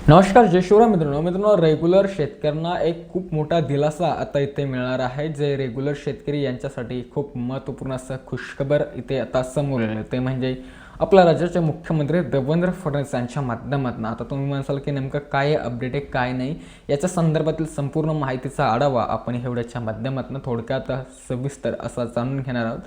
नमस्कार जय शिवराय मित्रांनो रेग्युलर शेतकऱ्यांना एक खूप मोठा दिलासा आता इथे मिळणार आहे। जे रेग्युलर शेतकरी यांच्यासाठी खूप महत्त्वपूर्ण असं खुशखबर इथे आता समोर आलं ते म्हणजे आपल्या राज्याचे मुख्यमंत्री देवेंद्र फडणवीस यांच्या माध्यमातून। आता तुम्ही म्हणाल की नेमकं काय अपडेट आहे काय नाही याच्या संदर्भातील संपूर्ण माहितीचा आढावा आपण या व्हिडिओच्या माध्यमातून थोडक्यात सविस्तर असा जाणून घेणार आहोत।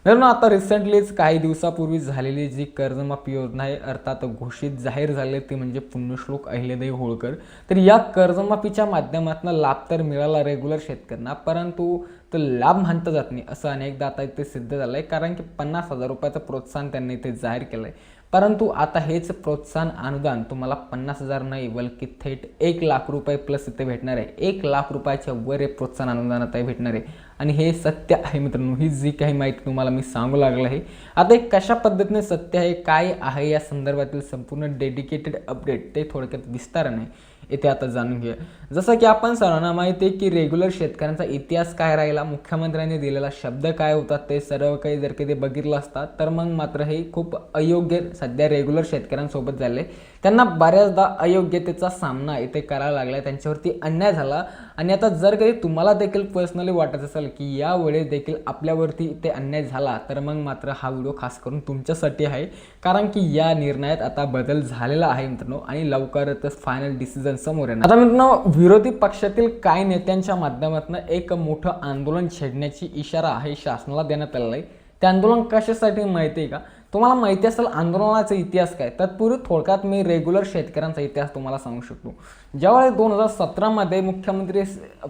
मित्रांनो आता रिसेंटलीच काही दिवसापूर्वी झालेली जी कर्जमाफी योजना आहे अर्थात घोषित जाहीर झाले ती म्हणजे पुण्यश्लोक अहिल्यादेवी होळकर। तर या कर्जमाफीच्या माध्यमातून लाभ तर मिळाला रेग्युलर शेतकऱ्यांना, परंतु तो लाभ म्हणता जात नाही असं अनेकदा आता इथे सिद्ध झालंय। कारण की 50,000 रुपयाचं प्रोत्साहन त्यांनी इथे जाहीर केलंय, परंतु आता हेच प्रोत्साहन अनुदान तुम्हाला 50,000 नाही बल्कि थेट 1 लाख रुपये प्लस इथे भेटणार आहे। 1 लाख रुपयाच्या वर हे प्रोत्साहन अनुदान आता भेटणार आहे आणि हे सत्य आहे मित्रांनो। ही जी काही माहिती तुम्हाला मी सांगू लागलो आहे आता हे कशा पद्धतीने सत्य आहे काय आहे या संदर्भातील संपूर्ण डेडिकेटेड अपडेट ते थोडक्यात विस्ताराने इथे आता जाणून घेऊया। जसं की आपण सर्वांना माहिती आहे की रेग्युलर शेतकऱ्यांचा इतिहास काय राहिला, मुख्यमंत्र्यांनी दिलेला शब्द काय होता, ते सर्व काही जर कधी बघितलं असतात तर मग मात्र हे खूप अयोग्य सध्या रेग्युलर शेतकऱ्यांसोबत झाले। त्यांना बऱ्याचदा अयोग्यतेचा सामना इथे करायला लागला, त्यांच्यावरती अन्याय झाला। आणि आता जर कधी तुम्हाला देखील पर्सनली वाटत असेल की यावेळी देखील आपल्यावरती इथे अन्याय झाला तर मग मात्र हा व्हिडिओ खास करून तुमच्यासाठी आहे, कारण की या निर्णयात आता बदल झालेला आहे मित्रांनो आणि लवकरच फायनल डिसिजन समोर येणार। आता मित्रांनो विरोधी पक्षातील काही नेत्यांच्या माध्यमातून एक मोठं आंदोलन छेडण्याची इशारा आहे शासनाला देण्यात आलेला आहे। ते आंदोलन कशासाठी माहिती आहे का? तुम्हाला माहिती असेल आंदोलनाचा इतिहास काय, तत्पूर्वी थोडक्यात मी रेग्युलर शेतकऱ्यांचा इतिहास तुम्हाला सांगू शकतो। ज्यावेळेस 2017 मध्ये मुख्यमंत्री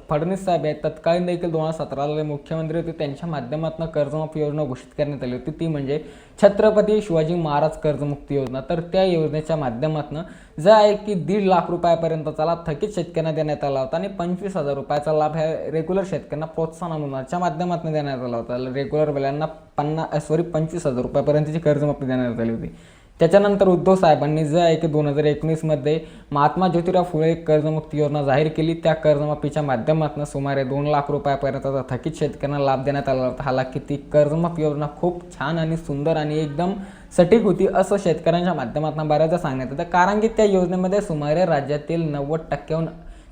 फडणवीस साहेब आहेत, तत्कालीन देखील 2017ला मुख्यमंत्री होते, त्यांच्या माध्यमातून कर्जमाफी योजना घोषित करण्यात आली होती, ती म्हणजे छत्रपती शिवाजी महाराज कर्जमुक्ती योजना। तर त्या योजनेच्या माध्यमातून जे आहे की 1.5 लाख रुपयापर्यंतचा लाभ थकीत शेतकऱ्यांना देण्यात आला होता आणि 25,000 रुपयाचा लाभ ह्या रेग्युलर शेतकऱ्यांना प्रोत्साहन अनुदानाच्या माध्यमातून देण्यात आला होता। रेग्युलर वाल्यांना 25,000 रुपयापर्यंतची कर्जमाफी देण्यात आली होती। त्याच्यानंतर उद्धव साहेबांनी जे आहे की 2019 मध्ये महात्मा ज्योतिराव फुले कर्जमुक्ती योजना जाहीर केली। त्या कर्जमाफीच्या माध्यमातून सुमारे 2 लाख रुपयापर्यंतचा थकीत शेतकऱ्यांना लाभ देण्यात आला होता। हालाकी ती कर्जमाफी योजना खूप छान आणि सुंदर आणि एकदम सटीक होती असं शेतकऱ्यांच्या माध्यमातून बऱ्याचदा सांगण्यात येतं, कारण की त्या योजनेमध्ये सुमारे राज्यातील 90%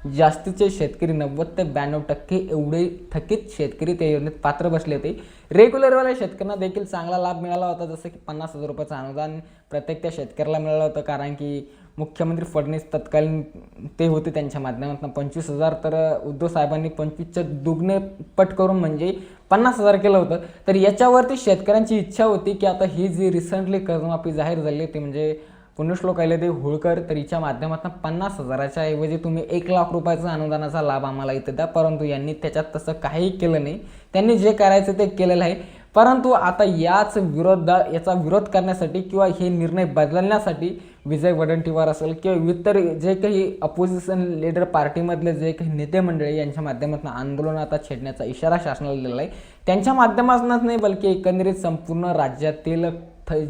जास्तीचे शेतकरी 90 ते 92% एवढे थकीत शेतकरी त्या योजनेत पात्र बसले होते। रेग्युलरवाल्या शेतकऱ्यांना देखील चांगला लाभ मिळाला होता, जसं की 50,000 रुपयाचं अनुदान प्रत्येक त्या शेतकऱ्याला मिळालं होतं, कारण की मुख्यमंत्री फडणवीस तत्कालीन ते होते, त्यांच्या माध्यमातून 25,000 तर उद्धव साहेबांनी 25च्या दुगणे पट करून म्हणजे 50,000 केलं होतं। तर याच्यावरती शेतकऱ्यांची इच्छा होती की आता ही जी रिसेंटली कर्जमाफी जाहीर झाली ती म्हणजे पुण्यश्लोक अहिल्यादेवी होळकर, तर हिच्या माध्यमातून 50,000च्या ऐवजी तुम्ही 1 लाख रुपयाचा अनुदानाचा लाभ आम्हाला इथे द्या, परंतु यांनी त्याच्यात तसं काही केलं नाही। त्यांनी जे करायचं ते केलेलं आहे, परंतु आता याचा विरोध करण्यासाठी किंवा हे निर्णय बदलण्यासाठी विजय वडेट्टीवार असेल किंवा इतर जे काही अपोजिशन लीडर पार्टीमधले जे काही नेते मंडळी यांच्या माध्यमातून आंदोलन आता छेडण्याचा इशारा शासनाला दिलेला आहे। त्यांच्या माध्यमातूनच नाही बल्कि एकंदरीत संपूर्ण राज्यातील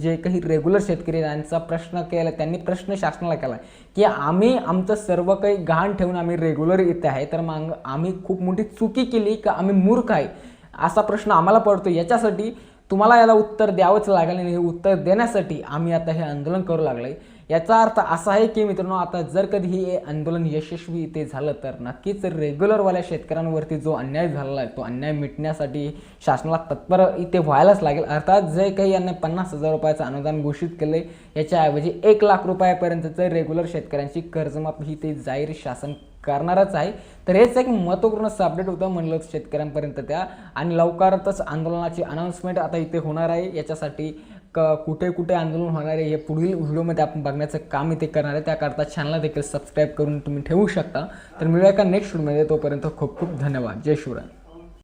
जे काही रेग्युलर शेतकरी यांचा प्रश्न केला, त्यांनी प्रश्न शासनाला केला की आम्ही आमचं सर्व काही गहाण ठेवून आम्ही रेग्युलर इथे आहे, तर मग आम्ही खूप मोठी चुकी केली का आम्ही मूर्ख आहे असा प्रश्न आम्हाला पडतो। याच्यासाठी तुम्हाला याला उत्तर द्यावंच लागेल आणि हे उत्तर देण्यासाठी आम्ही आता हे आंदोलन करू लागलोय। याचा अर्थ असा आहे की मित्रांनो आता जर कधी हे आंदोलन यशस्वी इथे झालं तर नक्कीच रेग्युलरवाल्या शेतकऱ्यांवरती जो अन्याय झालेला आहे तो अन्याय मिटण्यासाठी शासनाला तत्पर इथे व्हायलाच लागेल। अर्थात जे काही यांनी 50,000 रुपयाचं अनुदान घोषित केले याच्याऐवजी 1 लाख रुपयापर्यंतचं रेग्युलर शेतकऱ्यांची कर्जमाफी इथे जाहीर शासन करणारच आहे। तर हेच एक महत्त्वपूर्ण अपडेट होतं म्हणलं शेतकऱ्यांपर्यंत त्या, आणि लवकरच आंदोलनाची अनाउन्समेंट आता इथे होणार आहे। याच्यासाठी कुठे कुठे आंदोलन होणार आहे हे पुढील व्हिडिओमध्ये आपण बघण्याचं काम इथे करणार आहे, त्याकरता चॅनलला देखील सबस्क्राईब करून तुम्ही ठेवू शकता। तर मिळूया का नेक्स्ट व्हिडिओमध्ये, तोपर्यंत खूप खूप धन्यवाद। जय शिवराय।